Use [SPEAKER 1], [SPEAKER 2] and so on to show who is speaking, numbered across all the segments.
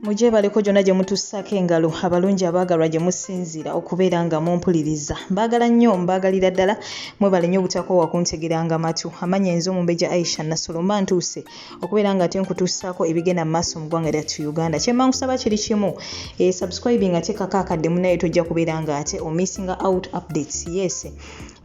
[SPEAKER 1] Mujje baleko jonna gye mutussako engalo abalungi abaagalwa gye musinziira okubeera nga mumpuliriza. Mbaagala nnyo, mbaagalira ddala, mwebale nnyo obutakoowa kuntegeranga matu. Amanya enzo Mumbejja Aisha Nasolo mba ntuuse okubeera nga ate nkutuusaako ebigenda mu maaso mu ggwanga lyattu Uganda. Kye mba nkusaba kiri kimu, subscribing ate kakakadde munnaye tojja kubeera nga ate o missing out updates. Yes.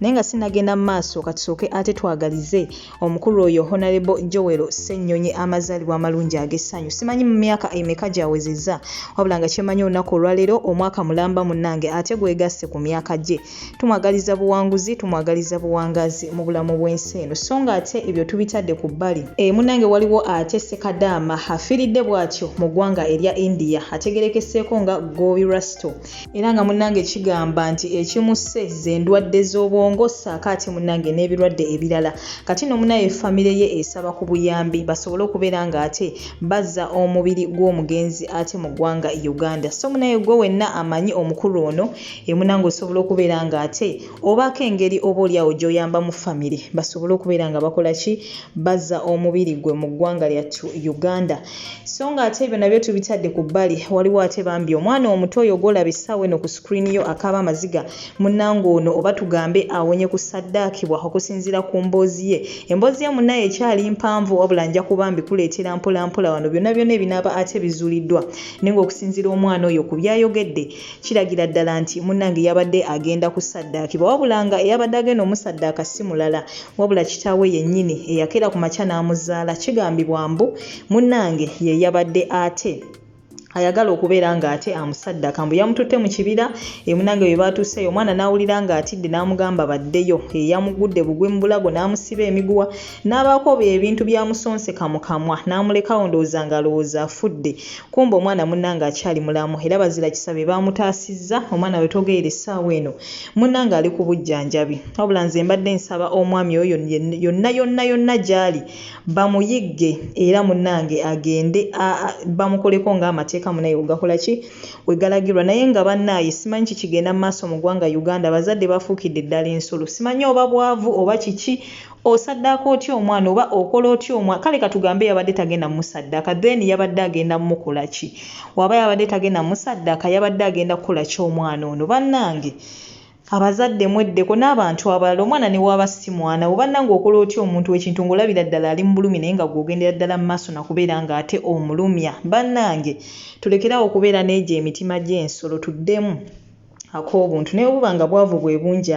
[SPEAKER 1] Naye nga sinnagenda mu maaso katusooke ate twagalize omukulu oyo Honorable Joel Ssennyonyi amazaalibwa amalungi ag'essanyu. Simanyi mu myaka emeka gy'awezezza, wabula nga kyemanyi olunaku olwaleero omwaka mulamba munnange ate gwegasse ku myaka gye. Tumwagaliza buwanguzi, tumwagaliza buwangazi mu bulamu bw'ensi eno. So nga ate ebyo tubitadde ku bbali. Munnange waliwo ate Sekadaama afiiridde bw'atyo mu ggwanga erya India ategerekeseeko nga Gobi Rasto. Era nga munnange kigamba nti ekimusse ze ndwadde z'obwongo ssaako ate munnange n'ebirwadde ebirala. Kati nno munnaye famire ye esaba ku buyambi basobole okubeera nga ate bazza omubiri gw'omugenzi ate mu ggwanga Uganda. So munnaye gwe wenna amanyi omukulu ono munnange osobola okubeera nga ate obaako engeri oba oliawo gy'oyamba mu famire basobole okubeera nga bakola ki, bazza omubiri gwe mu ggwanga lyattu Uganda. So nga ate ebyo nabyo tubitadde ku bbali. Waliwo ate bambi omwana omuto oyo gw'olaba essaawa eno ku screen yo akaaba amaziga munnange ono oba tugambe awonye kusaddaakibwa okusinziira ku mboozi ye. Emboozi ye munnaye ekyali mpanvu wabula nja kuba mbikuleetera mpola mpola wano byonna byonna ebinaaba ate bizuuliddwa. Naye ng'okusinziira omwana oyo ku byayogedde kiragira ddala nti munnange yabadde agenda kusaddaakibwa wabula nga eyabadde agenda omusaddaaka si mulala wabula kitaawe yennyini eyakera ku makya n'amuzaala. Kigambibwa mbu munnange ye yabadde ate ayagala okubeera nga ate amusaddaaka mbu yamututte mu kibira munnange bwe baatuuseeyo omwana n'awulira nga atidde n'amugamba baddeyo. Yamugudde bugwe mu bulago n'amusiba emiguwa n'abaako ebintu byamusonseka mu kamwa n'amulekawo ndowooza nga alowooza afudde. Kumba omwana munnange akyali mulamu era bazira kisabe baamutaasizza. Omwana we togeera essaawa eno munnange ali ku bujjanjabi wabula nze mbadde nsaba omwami oyo yonna gy'ali bamuyigge era munnange agende bamukoleko ng'amateeka munaye ogakola ki wegalagirwa. Naye nga bannaaye simanyi kikigenda mu maaso mu ggwanga Uganda abazadde bafuukidde ddala ensolo. Simanyi oba bwavu oba kiki, osaddaaka otya omwana oba okola otya omwana. Kale katugambe yabadde tagenda musaddaaka then yabadde agenda mukola ki? Waba yabadde tagenda musaddaaka yabadde agenda kukola ki omwana ono? Bannange abazadde mweddeko n'abantu abalala omwana ne waba si mwana oba nange okola otya omuntu w'ekintu ng'olabira ddala ali mu bulumi naye nga gw'ogendera ddala mu maaso nakubeera nga ate omulumya. Bannange tulekerawo okubeera n'egyo emitima gy'ensolo tuddemu ak'obuntu naye obuba nga bwavu bwe bungi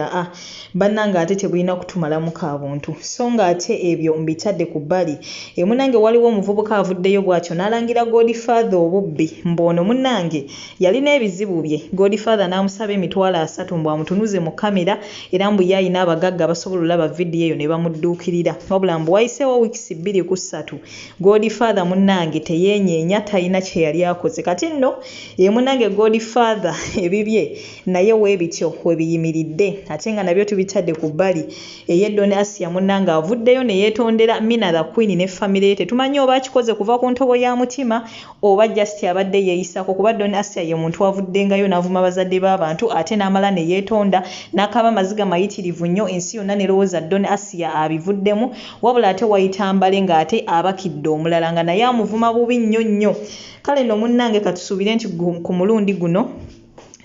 [SPEAKER 1] bannange ate tebulina kutumalamu kabuntu. So nga ate ebyo mbitadde ku bbali. Munnange waliwo omuvubuka avuddeyo bw'atyo n'alangira Godfather obubbi mbono munnange yalina ebizibu bye. Godfather n'amusaba emitwalo 3 mbu amutunuze mu kamera era mbu yayina abagagga basobola olaba vidiyo eyo ne bamudduukirira wabula mbu wayiseewo wiikisi 2 ku 3 Godfather munnange teyeenyeenya talina kye yali akoze. Kati nno munnange Godfather ebibye naye weebityo webiyimiridde ate nga nabyo tubitadde ku bbali. Eyeddone Asia munnange avuddeyo ne yeetondera Minara Queen ne famire ye. Tetumanyi oba akikoze kuva ku ntobo ya mutima oba just abadde yeeyisako kuba Done Asia ye muntu avuddengayo n'avuma abazadde b'abantu ate n'amala ne yeetonda n'akaba amaziga mayitirivu nnyo. Ensi yonna nerowooza Done Asia abivuddemu wabula ate wayitambale ng'ate abakidde omulala nga naye amuvuma bubi nnyo nnyo. Kale nno munnange katusuubire nti ku mulundi guno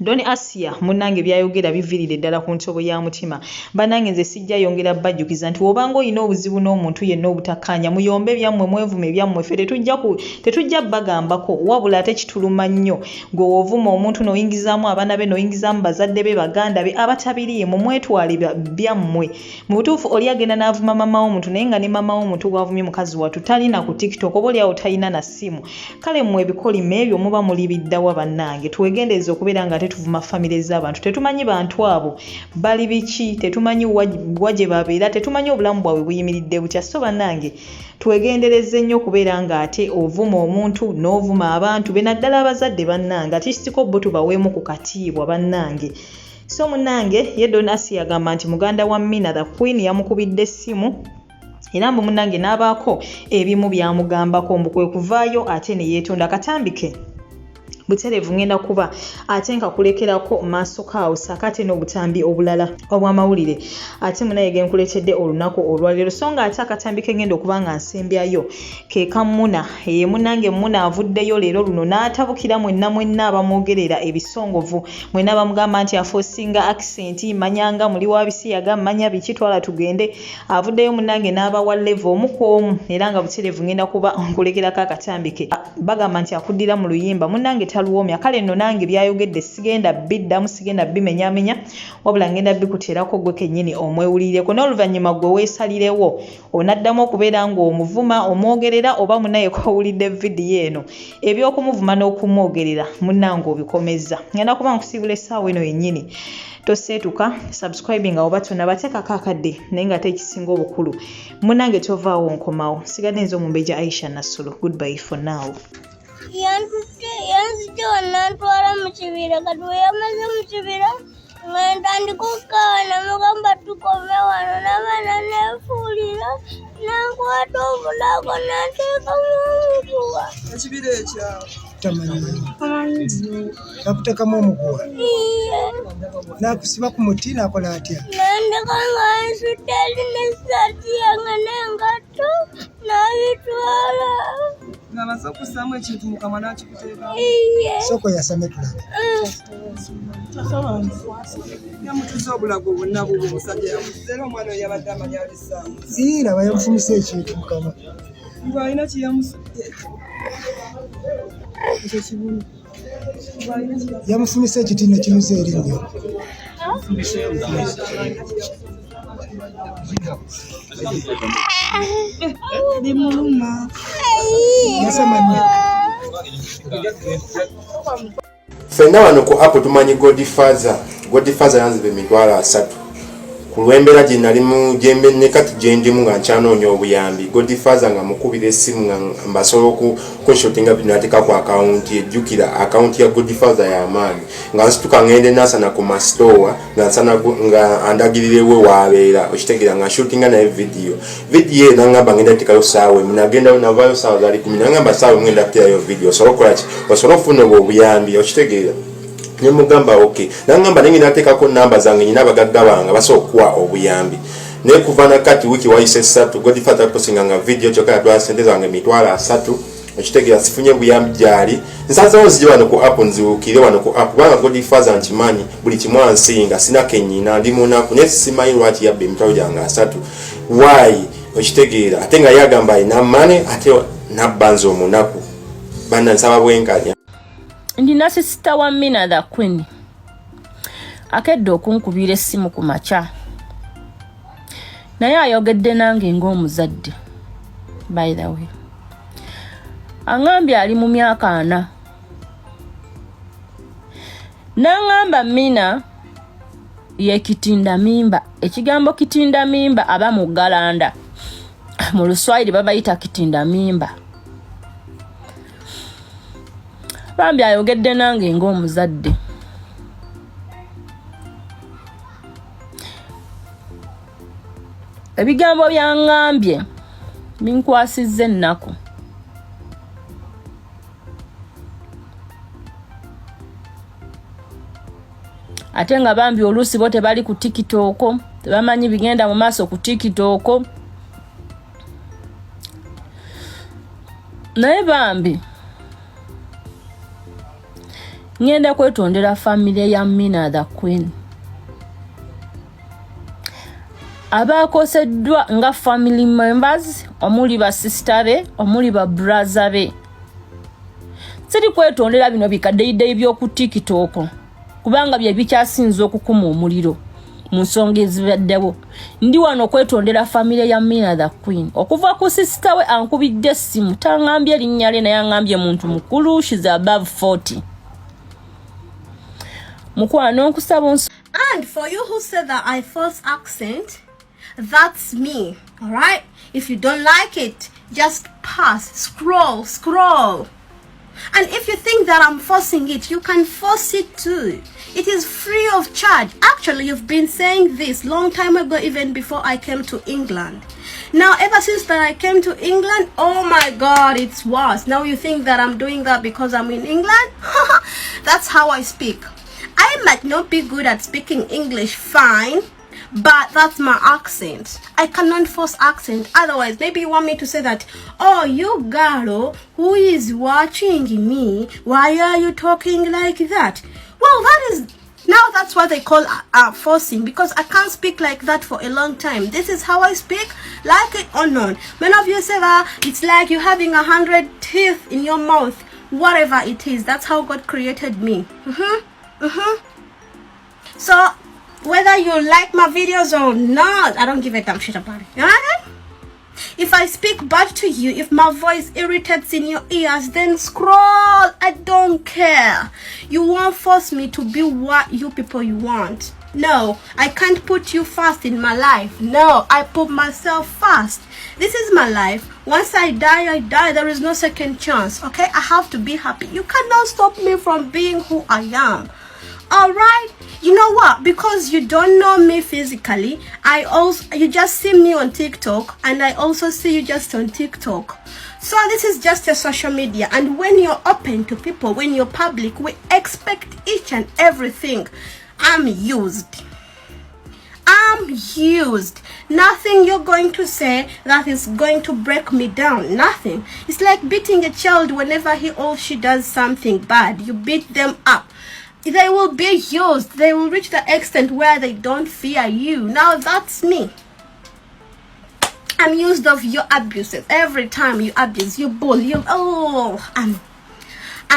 [SPEAKER 1] Done Asia munnange byayogera biviirire ddala ku ntobo ya mutima. Bannange nze sijja yongera bajjukiza nti wobanga olina obuzibu n'omuntu yenna obutakkaanya muyombe byammwe mwevume byammwe ffe tetujja bagambako wabula ate kituluma nnyo gwe woovuma omuntu n'oyingizaamu abaana be n'oyingizaamu bazadde be baganda be abatabiriye mu mwetwale byammwe. Mu butuufu oli agenda n'avuma mama w'omuntu naye nga ne mama w'omuntu bw'avumye mukazi wattu talina ku TikTok oba oliawo talina na ssimu. Kale mmwe ebikolima ebyo muba muli biddawa bannange twegendereze okubeera nga tuvuma famire z'abantu. Tetumanyi bantu abo bali biki, tetumanyi waje babeera, tetumanyi obulamu bwabwe buyimiridde butya. So bannange twegendereze nnyo okubeera nga ate ovuma omuntu n'ovuma abantu be naddala abazadde bannange ate kisiko bo tubaweemu ku katiibwa bannange. So munnange ye Done Asia yagamba nti muganda wa Minara Queen yamukubidde essimu era mbu munnange n'abaako ebimu byamugambako mbu kwe kuvaayo ate ne yeetonda. Katambike butereevu ngenda kuba ate nga kulekerako maaso kaawo saakate n'obutambi obulala obw'amawulire ate munaye genkuletedde olunaku olwaleero so nga ate akatambi kengenda okuba nga nsembyayo ke kammuna ye munnange Muna avuddeyo leero luno n'atabukira mwenna abamwogerera ebisongovu mwenna bamugamba nti afosinga accent manyanga muli wabisiyaga manya biki twala tugende avuddeyo munnange n'abawa level omu ku omu era nga butereevu ngenda kuba nkulekerako akatambi ke bagamba nti akuddira mu luyimba munnange taluwomya kale nno nange byayogedde sigenda biddamu sigenda bimenyamenya wabula ngenda bikuteerako gwe kennyini omwewulireko n'oluvannyuma gwe weesalirewo onaddamu okubeera ng'omuvuma omwogerera oba munaye kwawulidde vidiyo eno ebyokumuvuma n'okumwogerera munnange obikomeza ngenda kuba nkusiibula essaawa eno yennyini toseetuka subscribing oba tonabateekako akadde naye nga tekisinga obukulu munnange tovaawo nkomawo sigadde nze omumbejja Aisha Nasolo goodbye for now.
[SPEAKER 2] Yanzijja nantwala mu kibira kati we yamaze mu kibira nga ntandika okukaaba namugamba tukome wano n'abaana neefuulira nankwata obulago nanteekamu omuguwa.
[SPEAKER 3] Ekibira ekyawe
[SPEAKER 4] tamanyi nakutekamu omuguwa nakusiba ku muti nakola atya
[SPEAKER 2] nandeka nga nsudde eri n'essaati yange n'engatto n'abitwala
[SPEAKER 3] ng'amaze okusaamu ekintu mukama n'akikuteeka
[SPEAKER 4] soko yasame tulabe
[SPEAKER 3] yamutuza obulago bwonna bubwo omusajja yamutuzeera omwana oyo yabadde amanya abisaamu
[SPEAKER 4] raba yamufumise ekintu mukama
[SPEAKER 3] ng'alina kyeyamusudde ekyo kibunu
[SPEAKER 4] yamufumise ekitino kinuza erinnya
[SPEAKER 3] limuluma
[SPEAKER 4] yasamanya
[SPEAKER 5] ffenna wano ku apo tumanyi Godfather yanziba emitwalo 3 ku lw'embeera gye nalimu ne kati gye ndimu nga nkyanoonya obuyambi Godfather nga mukubira essimu nga mbasobola kunshotinga binateeka ku akawunti ejjukira akawunti ya Godfather y'amaanyi nga nsituka ngende nasana ku masitowa nga andagirirewe waabeera okitegeera nga shootinga naye vidiyo nangamba ngenda tekayo saawa nagenda navayo saawa zaali 10 nangamba saawa ngenda kuterayo vidiyo osobola okukola ki osobola okufuna obuyambi okitegeera nemugamba okay nangamba nengi nateekako namba zange nyina abagagga bange basobola okuwa obuyambi naye kuva nakati wiki wayise 3 Godfather postinga nga vidiyo kyokka yatwala sente zange emitwalo 3 okitegeera sifunye buyambi gyali nsazawo nzije wano ku app nziwukire wano ku app kubanga Godfather nkimanyi buli kimu ansinga sina kenyina ndi munaku naye simanyi lwaki yabba emitwalo gyange 3 why okitegeera ate nga yagamba alina mane ate nabbanza omunaku bana nsaba bwenkanya
[SPEAKER 6] ndina sisita wa Mina the Queen akedde okunkubira essimu ku makya naye ayogedde nange ng'omuzadde by the way angambye ali mu myaka 4 nangamba Mina ye kitinda mimba ekigambo kitinda mimba aba mu Galanda mu Luswayiri babayita kitinda mimba bambi ayogedde nange ng'omuzadde ebigambo byangambye binkwasizza ennaku ate nga bambi oluusi bo tebali ku tikitooko tebamanyi bigenda mu maaso ku tikitooko naye bambi ngenda kwetondera famire ya Mina the Queen abakoseddwa nga family members omuli ba sister be omuli ba brother be siri kwetondera bino bikaddeidde by'oku TikTok kubanga bye bikyasinza okukuma omuliro mu nsonga ezibaddewo ndi wano kwetondera famire ya Mina the Queen okuva ku sister we ankubidde essimu tangambye linnya lye naye angambye muntu mukulu she's above 40
[SPEAKER 7] And for you who said that I false accent, that's me, all right? If you don't like it, just pass, scroll. And if you think that I'm forcing it, you can force it too. It is free of charge. Actually, you've been saying this long time ago, even before I came to England. Now, ever since that I came to England, oh my God, it's worse. Now you think that I'm doing that because I'm in England? That's how I speak. I might not be good at speaking English, fine, but that's my accent. I cannot force accent. Otherwise, maybe you want me to say that, oh, you girl who is watching me, why are you talking like that? Well, that is, now that's what they call forcing, because I can't speak like that for a long time. This is how I speak, like it or not. Many of you say that it's like you having 100 teeth in your mouth. Whatever it is, that's how God created me. So, whether you like my videos or not, I don't give a damn shit about it. Alright? If I speak bad to you, if my voice irritates in your ears, then scroll. I don't care. You won't force me to be what you people you want. No, I can't put you first in my life. No, I put myself first. This is my life. Once I die, I die. There is no second chance. Okay? I have to be happy. You cannot stop me from being who I am. Alright? You know what? Because you don't know me physically, you just see me on TikTok, and I also see you just on TikTok. So this is just a social media, and when you're open to people, when you're public, we expect each and everything. I'm used. Nothing you're going to say that is going to break me down. Nothing. It's like beating a child whenever he or she does something bad. You beat them up. They will be used. They will reach the extent where they don't fear you. Now that's me. I'm used of your abuses. Every time you abuse, you bully, I'm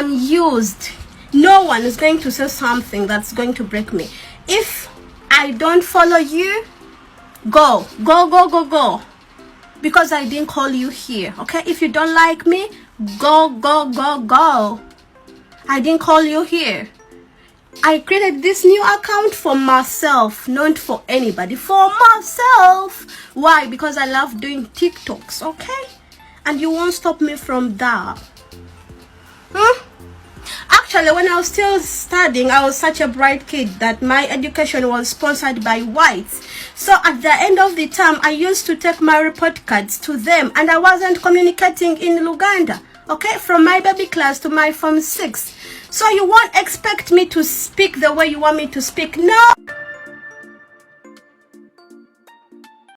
[SPEAKER 7] used. No one is going to say something that's going to break me. If I don't follow you, go. Because I didn't call you here. Okay? If you don't like me, go. I didn't call you here. I created this new account for myself, not for anybody. For myself. Why? Because I love doing TikToks, okay? And you won't stop me from that. Actually, when I was still studying, I was such a bright kid that my education was sponsored by whites. So at the end of the term, I used to take my report cards to them, and I wasn't communicating in Luganda. Okay, from my baby class to my form 6. So you won't expect me to speak the way you want me to speak. No.